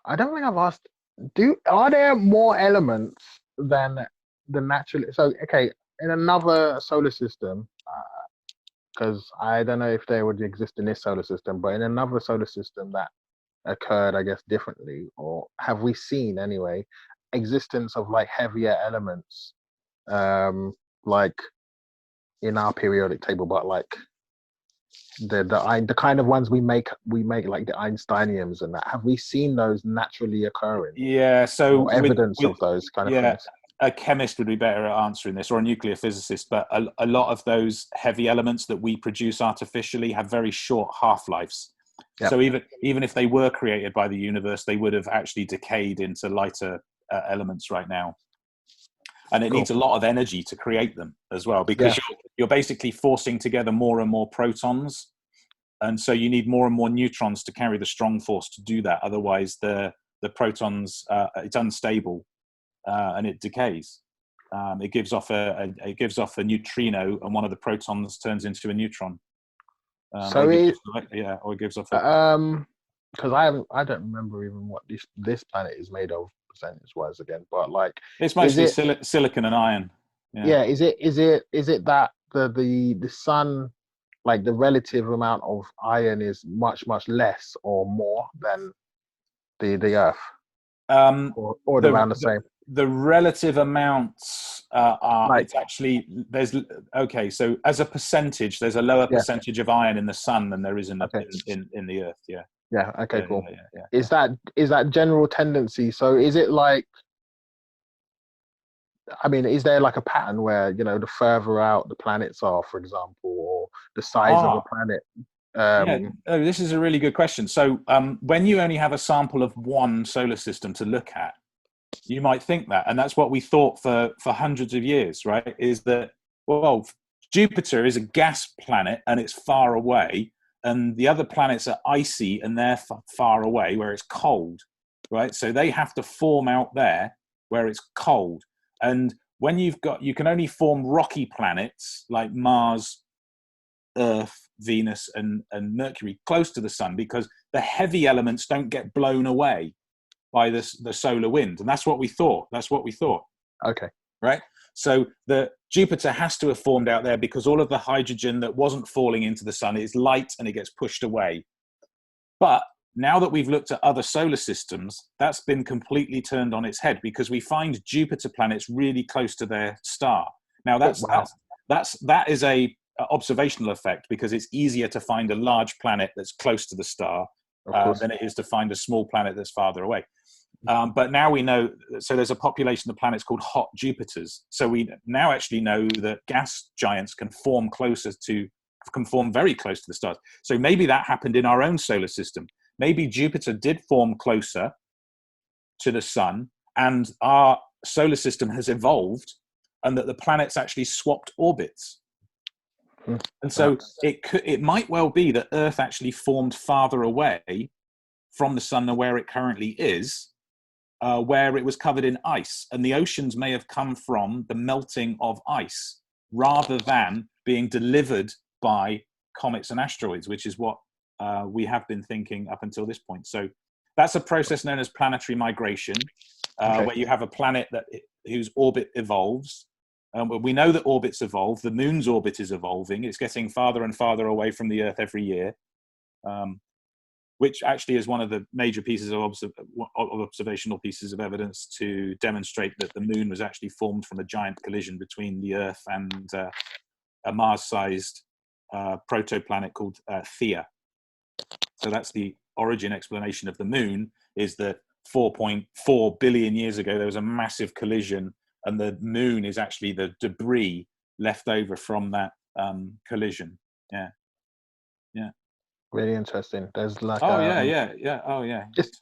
I don't think I've asked. Are there more elements than the natural? So okay, in another solar system, because I don't know if they would exist in this solar system, but in another solar system that occurred, I guess, differently, or have we seen anyway, existence of like heavier elements, like in our periodic table, but like the kind of ones we make like the Einsteiniums and that. Have we seen those naturally occurring, Yeah. So or evidence of those kind of yeah, things? a chemist would be better at answering this, or a nuclear physicist. But a lot of those heavy elements that we produce artificially have very short half-lives. Yep. So even if they were created by the universe, they would have actually decayed into lighter elements right now. And it needs a lot of energy to create them as well, because you're basically forcing together more and more protons. And so you need more and more neutrons to carry the strong force to do that. Otherwise, the protons, it's unstable and it decays. It gives off a neutrino, and one of the protons turns into a neutron. So or it gives off a. Because I don't remember even what this planet is made of percentage wise again, but like It's mostly silicon and iron. Yeah. Is it that the sun, like the relative amount of iron is much less or more than the Earth, or around the same? The relative amounts are, Like, it's actually, so as a percentage, there's a lower percentage of iron in the sun than there is in the Earth. Yeah. Okay. Cool. Is that general tendency? So is it like, I mean, is there like a pattern where, the further out the planets are, for example, or the size of a planet? This is a really good question. So when you only have a sample of one solar system to look at, you might think that, and that's what we thought for hundreds of years, right? Is that, well, Jupiter is a gas planet and it's far away, and the other planets are icy and they're far away where it's cold, right? So they have to form out there where it's cold. And when you can only form rocky planets like Mars, Earth, Venus, and Mercury close to the sun, because the heavy elements don't get blown away by the solar wind. And that's what we thought. Okay. Right? So the Jupiter has to have formed out there because all of the hydrogen that wasn't falling into the sun is light and it gets pushed away. But now that we've looked at other solar systems, that's been completely turned on its head, because we find Jupiter planets really close to their star. Now that is a observational effect, because it's easier to find a large planet that's close to the star than it is to find a small planet that's farther away. But now we know, so there's a population of planets called hot Jupiters. So we now actually know that gas giants can form very close to the stars. So maybe that happened in our own solar system. Maybe Jupiter did form closer to the sun, and our solar system has evolved, and that the planets actually swapped orbits. And so it might well be that Earth actually formed farther away from the sun than where it currently is, where it was covered in ice. And the oceans may have come from the melting of ice rather than being delivered by comets and asteroids, which is what we have been thinking up until this point. So that's a process known as planetary migration, where you have a planet whose orbit evolves. We know that orbits evolve. The moon's orbit is evolving. It's getting farther and farther away from the Earth every year, which actually is one of the major pieces of observational pieces of evidence to demonstrate that the moon was actually formed from a giant collision between the Earth and a Mars-sized protoplanet called Theia. So that's the origin explanation of the moon, is that 4.4 billion years ago, there was a massive collision, and the moon is actually the debris left over from that collision. Yeah. Really interesting. There's like yeah.